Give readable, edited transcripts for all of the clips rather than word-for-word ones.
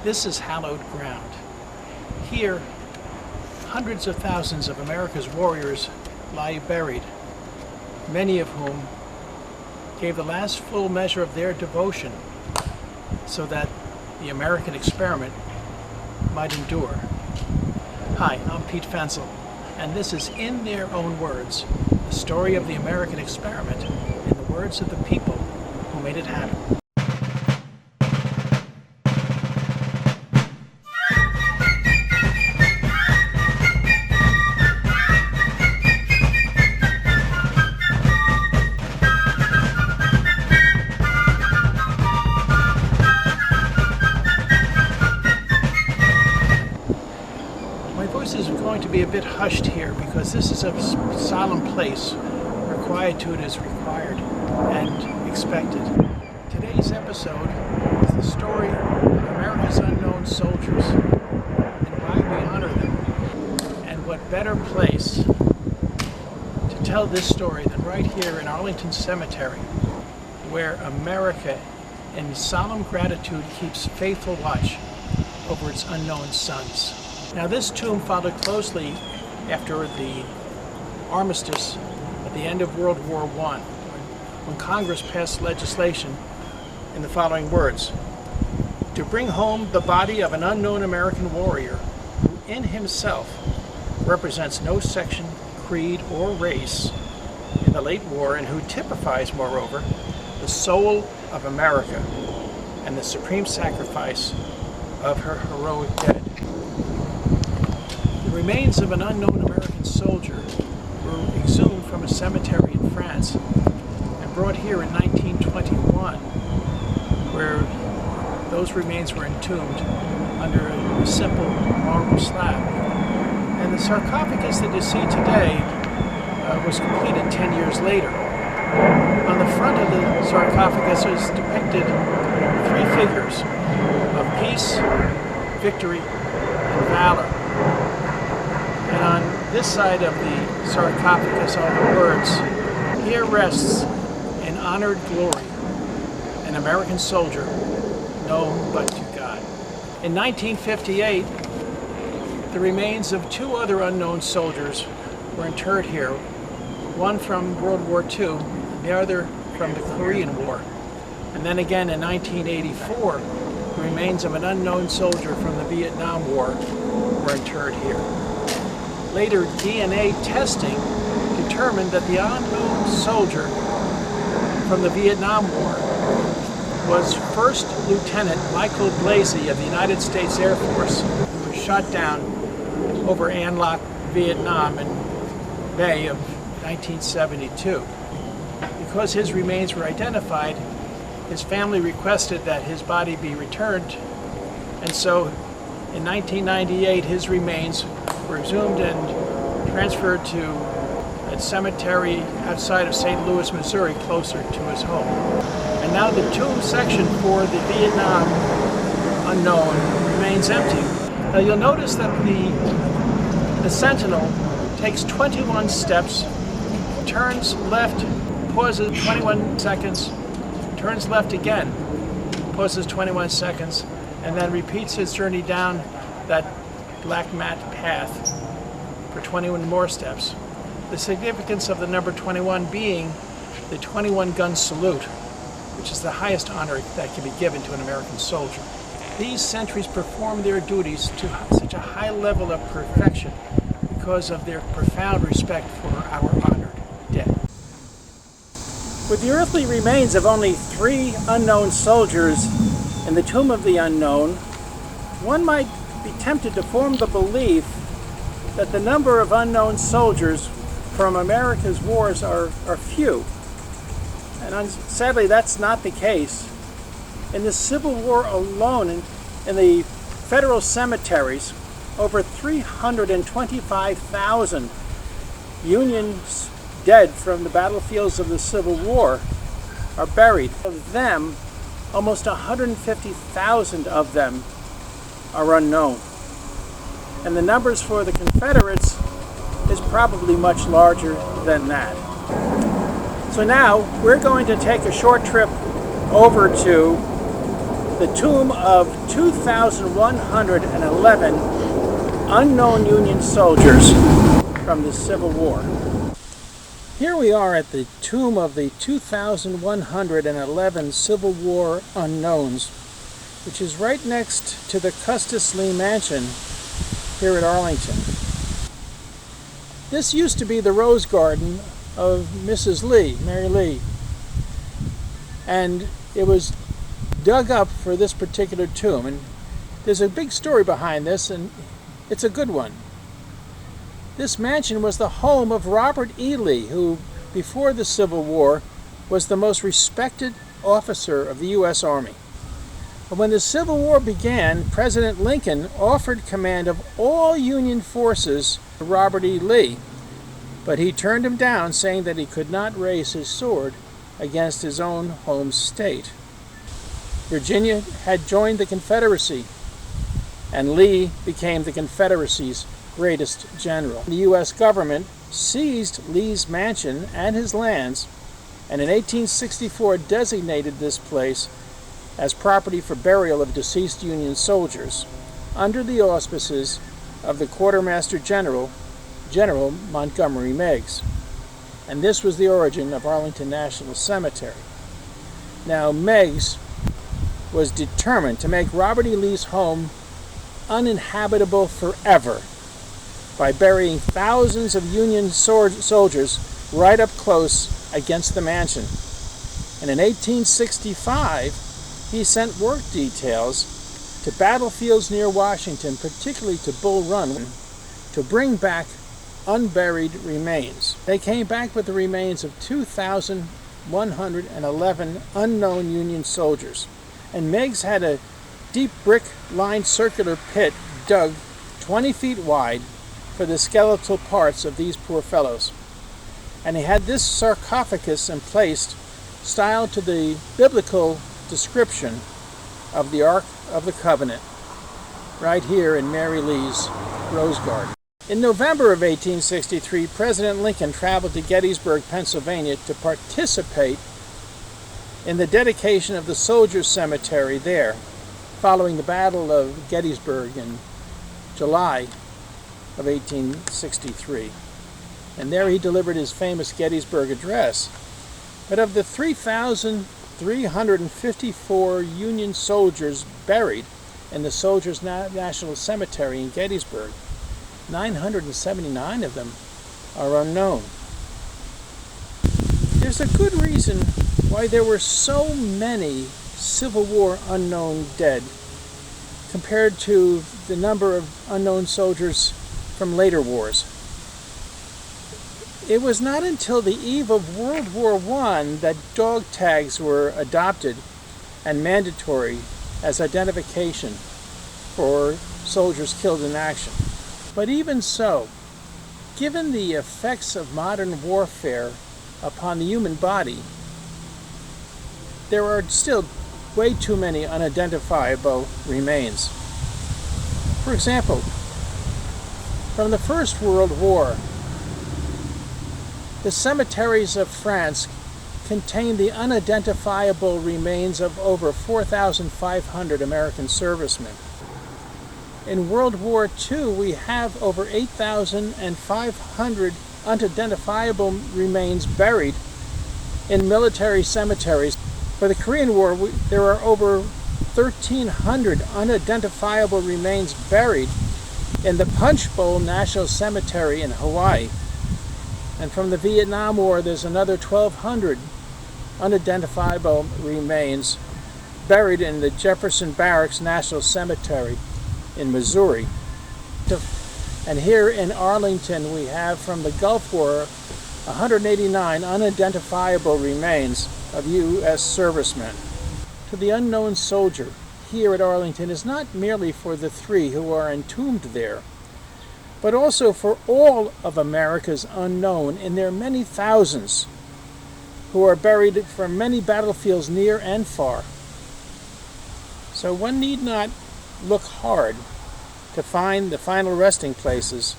This is hallowed ground. Here, hundreds of thousands of America's warriors lie buried, many of whom gave the last full measure of their devotion so that the American experiment might endure. Hi, I'm Pete Fensel, and this is In Their Own Words, the story of the American experiment in the words of the people who made it happen. Is going to be a bit hushed here because this is a solemn place where quietude is required and expected. Today's episode is the story of America's unknown soldiers and why we honor them. And what better place to tell this story than right here in Arlington Cemetery, where America in solemn gratitude keeps faithful watch over its unknown sons. Now, this tomb followed closely after the armistice at the end of World War I, when Congress passed legislation in the following words: to bring home the body of an unknown American warrior who in himself represents no section, creed, or race in the late war, and who typifies, moreover, the soul of America and the supreme sacrifice of her heroic dead. The remains of an unknown American soldier were exhumed from a cemetery in France and brought here in 1921, where those remains were entombed under a simple marble slab. And the sarcophagus that you see today was completed 10 years later. On the front of the sarcophagus is depicted three figures of peace, victory, and valor. And on this side of the sarcophagus are the words, "Here rests in honored glory an American soldier known but to God." In 1958, the remains of two other unknown soldiers were interred here, one from World War II, the other from the Korean War. And then again in 1984, the remains of an unknown soldier from the Vietnam War were interred here. Later, DNA testing determined that the unknown soldier from the Vietnam War was First Lieutenant Michael Blasey of the United States Air Force, who was shot down over An Loc, Vietnam in May of 1972. Because his remains were identified, his family requested that his body be returned, and so in 1998 his remains were exhumed and transferred to a cemetery outside of St. Louis, Missouri, closer to his home. And now the tomb section for the Vietnam unknown remains empty. Now you'll notice that the sentinel takes 21 steps, turns left, pauses 21 seconds, turns left again, pauses 21 seconds, and then repeats his journey down that black mat path for 21 more steps. The significance of the number 21 being the 21 gun salute, which is the highest honor that can be given to an American soldier. These sentries perform their duties to such a high level of perfection because of their profound respect for our honored dead. With the earthly remains of only 3 unknown soldiers in the tomb of the unknown, one might be tempted to form the belief that the number of unknown soldiers from America's wars are few. And sadly, that's not the case. In the Civil War alone, in the federal cemeteries, over 325,000 Union dead from the battlefields of the Civil War are buried. Of them, almost 150,000 of them are unknown. And the numbers for the Confederates is probably much larger than that. So now we're going to take a short trip over to the tomb of 2,111 unknown Union soldiers from the Civil War. Here we are at the tomb of the 2,111 Civil War unknowns, which is right next to the Custis Lee Mansion here at Arlington. This used to be the rose garden of Mrs. Lee, Mary Lee, and it was dug up for this particular tomb. And there's a big story behind this, and it's a good one. This mansion was the home of Robert E. Lee, who, before the Civil War, was the most respected officer of the U.S. Army. But when the Civil War began, President Lincoln offered command of all Union forces to Robert E. Lee, but he turned him down, saying that he could not raise his sword against his own home state. Virginia had joined the Confederacy, and Lee became the Confederacy's greatest general. The U.S. government seized Lee's mansion and his lands, and in 1864 designated this place as property for burial of deceased Union soldiers under the auspices of the Quartermaster General, General Montgomery Meigs. And this was the origin of Arlington National Cemetery. Now, Meigs was determined to make Robert E. Lee's home uninhabitable forever by burying thousands of Union soldiers right up close against the mansion. And in 1865, he sent work details to battlefields near Washington, particularly to Bull Run, to bring back unburied remains. They came back with the remains of 2,111 unknown Union soldiers. And Meigs had a deep brick-lined circular pit dug 20 feet wide for the skeletal parts of these poor fellows. And he had this sarcophagus emplaced, styled to the biblical description of the Ark of the Covenant, right here in Mary Lee's Rose Garden. In November of 1863, President Lincoln traveled to Gettysburg, Pennsylvania to participate in the dedication of the Soldiers' Cemetery there, following the Battle of Gettysburg in July of 1863. And there he delivered his famous Gettysburg Address. But of the 3,354 Union soldiers buried in the Soldiers' National Cemetery in Gettysburg, 979 of them are unknown. There's a good reason why there were so many Civil War unknown dead compared to the number of unknown soldiers from later wars. It was not until the eve of World War I that dog tags were adopted and mandatory as identification for soldiers killed in action. But even so, given the effects of modern warfare upon the human body, there are still way too many unidentifiable remains. For example, from the First World War, the cemeteries of France contain the unidentifiable remains of over 4,500 American servicemen. In World War II, we have over 8,500 unidentifiable remains buried in military cemeteries. For the Korean War, there are over 1,300 unidentifiable remains buried in the Punch Bowl National Cemetery in Hawaii. And from the Vietnam War, there's another 1,200 unidentifiable remains buried in the Jefferson Barracks National Cemetery in Missouri. And here in Arlington, we have from the Gulf War 189 unidentifiable remains of U.S. servicemen. To the unknown soldier here at Arlington is not merely for the three who are entombed there, but also for all of America's unknown in their many thousands who are buried from many battlefields near and far. So one need not look hard to find the final resting places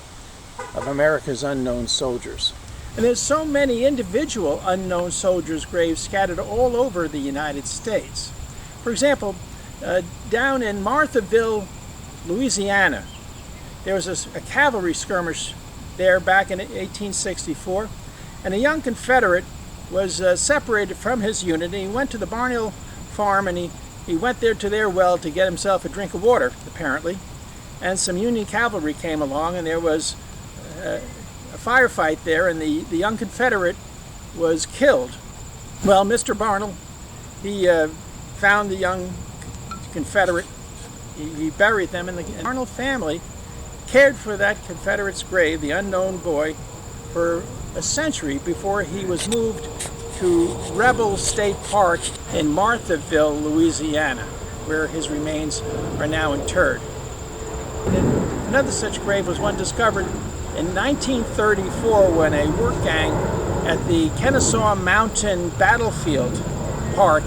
of America's unknown soldiers. And there's so many individual unknown soldiers' graves scattered all over the United States. For example, Down in Marthaville, Louisiana, there was a cavalry skirmish there back in 1864, and a young Confederate was separated from his unit, and he went to the Barnhill farm, and he went there to their well to get himself a drink of water, apparently. And some Union cavalry came along, and there was a firefight there, and the young Confederate was killed. Well, Mr. Barnhill, he found the young Confederate. He buried them, and the Barnhill family cared for that Confederate's grave, the unknown boy, for a century before he was moved to Rebel State Park in Marthaville, Louisiana, where his remains are now interred. And another such grave was one discovered in 1934 when a work gang at the Kennesaw Mountain Battlefield Park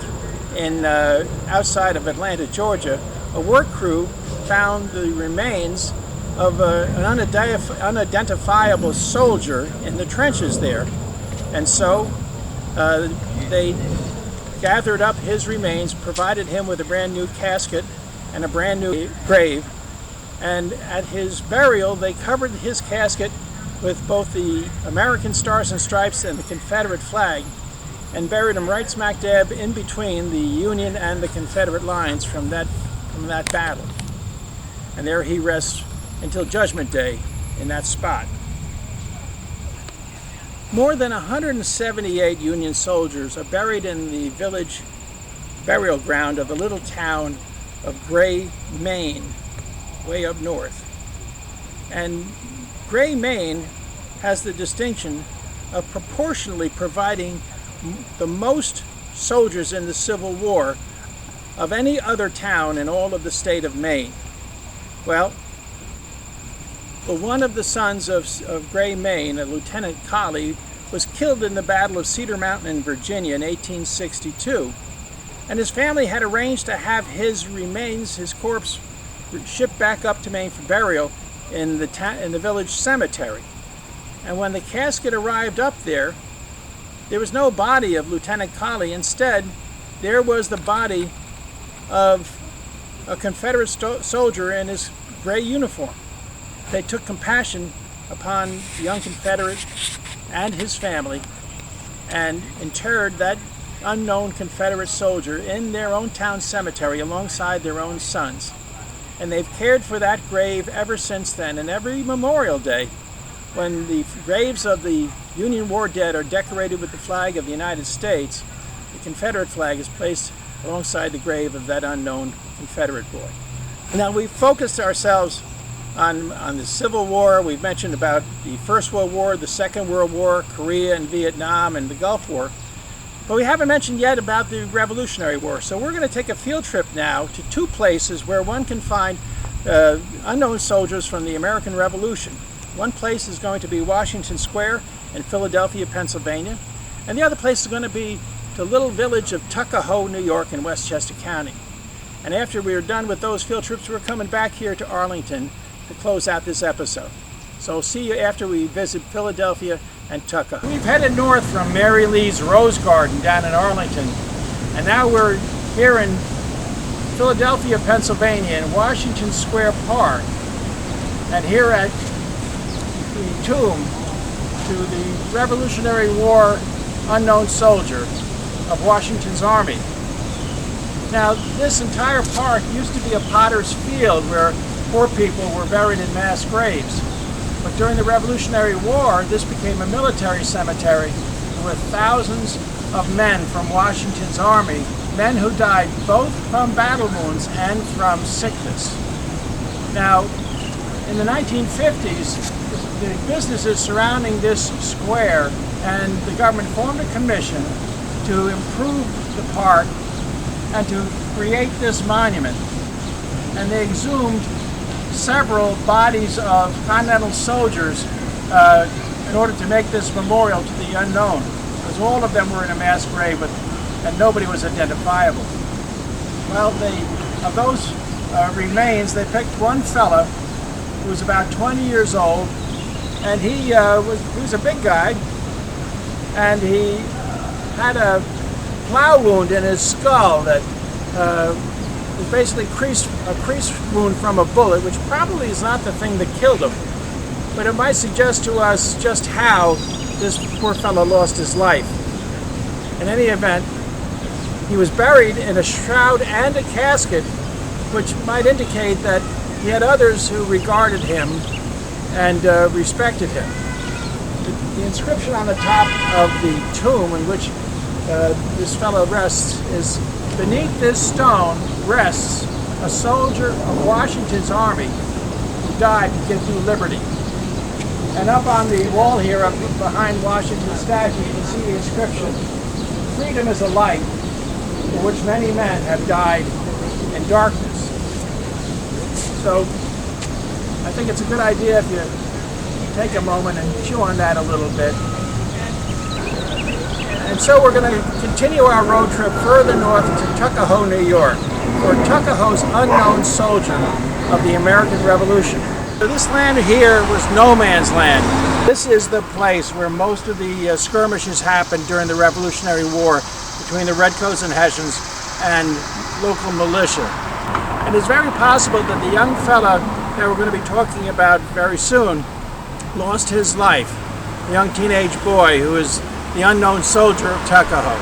in outside of Atlanta, Georgia, a work crew found the remains of an unidentifiable soldier in the trenches there. And so they gathered up his remains, provided him with a brand new casket and a brand new grave, and at his burial they covered his casket with both the American Stars and Stripes and the Confederate flag, and buried him right smack dab in between the Union and the Confederate lines from that battle. And there he rests until Judgment Day in that spot. More than 178 Union soldiers are buried in the village burial ground of the little town of Gray, Maine, way up north. And Gray, Maine has the distinction of proportionally providing the most soldiers in the Civil War of any other town in all of the state of Maine. Well, one of the sons of Gray, Maine, a Lieutenant Colley, was killed in the Battle of Cedar Mountain in Virginia in 1862. And his family had arranged to have his remains, his corpse, shipped back up to Maine for burial in the village cemetery. And when the casket arrived up there, there was no body of Lieutenant Colley. Instead, there was the body of a Confederate soldier in his gray uniform. They took compassion upon the young Confederate and his family and interred that unknown Confederate soldier in their own town cemetery alongside their own sons. And they've cared for that grave ever since then. And every Memorial Day, when the graves of the Union war dead are decorated with the flag of the United States, the Confederate flag is placed alongside the grave of that unknown Confederate boy. Now, we've focused ourselves on the Civil War. We've mentioned about the First World War, the Second World War, Korea and Vietnam, and the Gulf War. But we haven't mentioned yet about the Revolutionary War. So we're going to take a field trip now to two places where one can find unknown soldiers from the American Revolution. One place is going to be Washington Square in Philadelphia, Pennsylvania. And the other place is going to be the little village of Tuckahoe, New York in Westchester County. And after we are done with those field trips, we're coming back here to Arlington to close out this episode. So see you after we visit Philadelphia and Tuckahoe. We've headed north from Mary Lee's Rose Garden down in Arlington, and now we're here in Philadelphia, Pennsylvania in Washington Square Park, and here at the tomb to the Revolutionary War unknown soldier of Washington's army. Now, this entire park used to be a potter's field where poor people were buried in mass graves. But during the Revolutionary War, this became a military cemetery with thousands of men from Washington's army, men who died both from battle wounds and from sickness. Now, in the 1950s, the businesses surrounding this square and the government formed a commission to improve the park and to create this monument. And they exhumed several bodies of Continental soldiers in order to make this memorial to the unknown, because all of them were in a mass grave and nobody was identifiable. Well, of those remains, they picked one fella who was about 20 years old, and he was a big guy, and he had a plow wound in his skull that is basically a crease wound from a bullet, which probably is not the thing that killed him. But it might suggest to us just how this poor fellow lost his life. In any event, he was buried in a shroud and a casket, which might indicate that he had others who regarded him and respected him. The inscription on the top of the tomb in which this fellow rests is, "Beneath this stone rests a soldier of Washington's army who died to give you liberty." And up on the wall here, up behind Washington's statue, you can see the inscription, "Freedom is a light for which many men have died in darkness." So I think it's a good idea if you take a moment and chew on that a little bit. And so we're going to continue our road trip further north to Tuckahoe, New York, for Tuckahoe's unknown soldier of the American Revolution. So this land here was no man's land. This is the place where most of the skirmishes happened during the Revolutionary War between the Redcoats and Hessians and local militia. And it's very possible that the young fella that we're going to be talking about very soon lost his life, the young teenage boy who is the unknown soldier of Tuckahoe.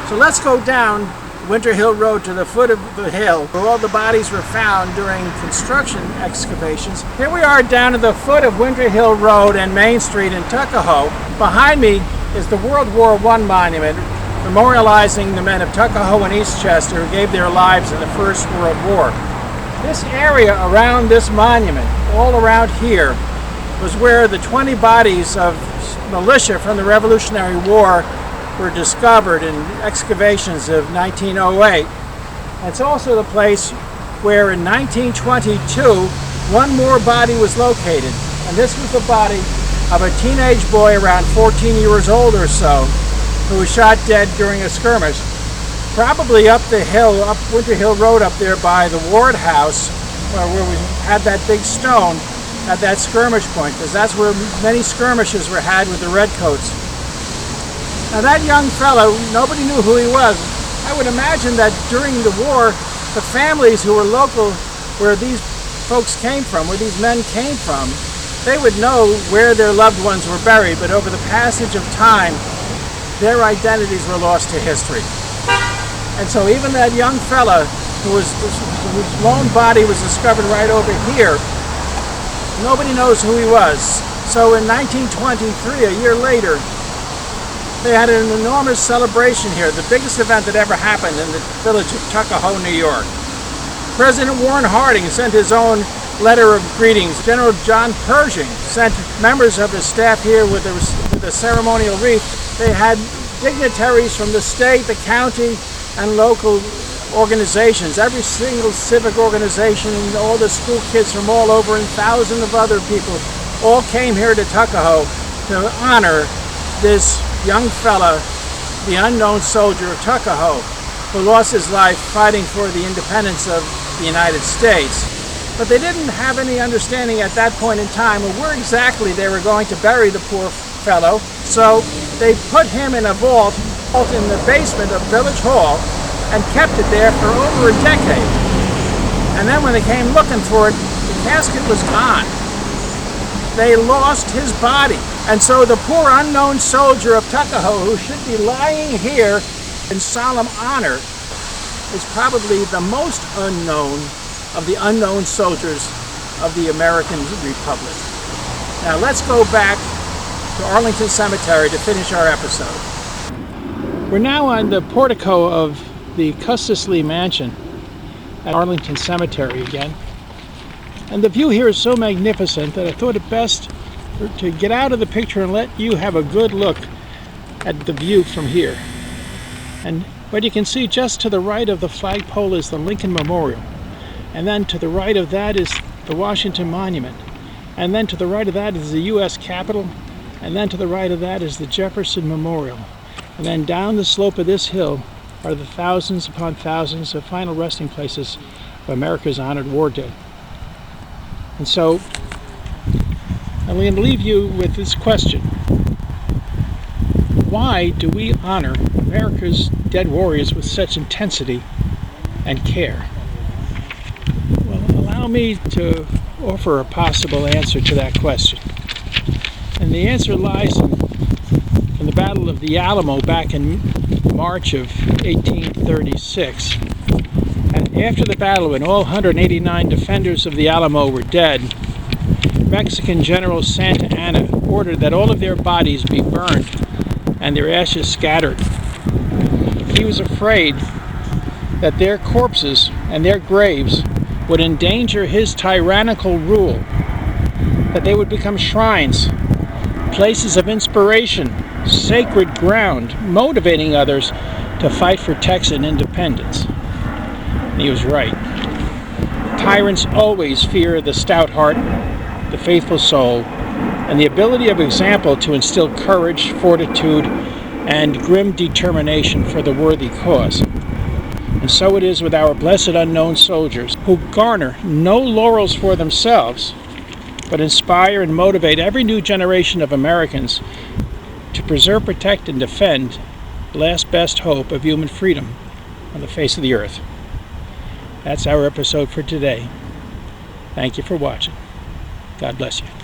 So let's go down Winter Hill Road to the foot of the hill where all the bodies were found during construction excavations. Here we are down at the foot of Winter Hill Road and Main Street in Tuckahoe. Behind me is the World War I monument memorializing the men of Tuckahoe and Eastchester who gave their lives in the First World War. This area around this monument, all around here, was where the 20 bodies of militia from the Revolutionary War were discovered in excavations of 1908. It's also the place where in 1922 one more body was located, and this was the body of a teenage boy around 14 years old or so who was shot dead during a skirmish, probably up the hill, up Winter Hill Road up there by the Ward House, where we had that big stone at that skirmish point, because that's where many skirmishes were had with the Redcoats. Now that young fellow, nobody knew who he was. I would imagine that during the war, the families who were local where these folks came from, where these men came from, they would know where their loved ones were buried, but over the passage of time, their identities were lost to history. And so even that young fella whose lone body was discovered right over here, nobody knows who he was. So in 1923, a year later, they had an enormous celebration here, the biggest event that ever happened in the village of Tuckahoe, New York. President Warren Harding sent his own letter of greetings. General John Pershing sent members of his staff here with a ceremonial wreath. They had dignitaries from the state, the county, and local organizations. Every single civic organization and all the school kids from all over and thousands of other people all came here to Tuckahoe to honor this young fella, the unknown soldier of Tuckahoe, who lost his life fighting for the independence of the United States. But they didn't have any understanding at that point in time of where exactly they were going to bury the poor fellow. So they put him in a vault in the basement of Village Hall and kept it there for over a decade. And then when they came looking for it, the casket was gone. They lost his body. And so the poor unknown soldier of Tuckahoe, who should be lying here in solemn honor, is probably the most unknown of the unknown soldiers of the American Republic. Now let's go back to Arlington Cemetery to finish our episode. We're now on the portico of the Custis Lee Mansion at Arlington Cemetery again. And the view here is so magnificent that I thought it best to get out of the picture and let you have a good look at the view from here. And what you can see just to the right of the flagpole is the Lincoln Memorial. And then to the right of that is the Washington Monument. And then to the right of that is the U.S. Capitol. And then to the right of that is the Jefferson Memorial. And then down the slope of this hill are the thousands upon thousands of final resting places of America's honored war dead. And so I'm going to leave you with this question. Why do we honor America's dead warriors with such intensity and care? allow me to offer a possible answer to that question. And the answer lies in the Battle of the Alamo back in March of 1836. And after the battle, when all 189 defenders of the Alamo were dead, Mexican General Santa Anna ordered that all of their bodies be burned and their ashes scattered. He was afraid that their corpses and their graves would endanger his tyrannical rule, that they would become shrines, places of inspiration, sacred ground, motivating others to fight for Texan independence. And he was right. Tyrants always fear the stout heart, the faithful soul, and the ability of example to instill courage, fortitude, and grim determination for the worthy cause. And so it is with our blessed unknown soldiers, who garner no laurels for themselves, but inspire and motivate every new generation of Americans to preserve, protect, and defend the last best hope of human freedom on the face of the earth. That's our episode for today. Thank you for watching. God bless you.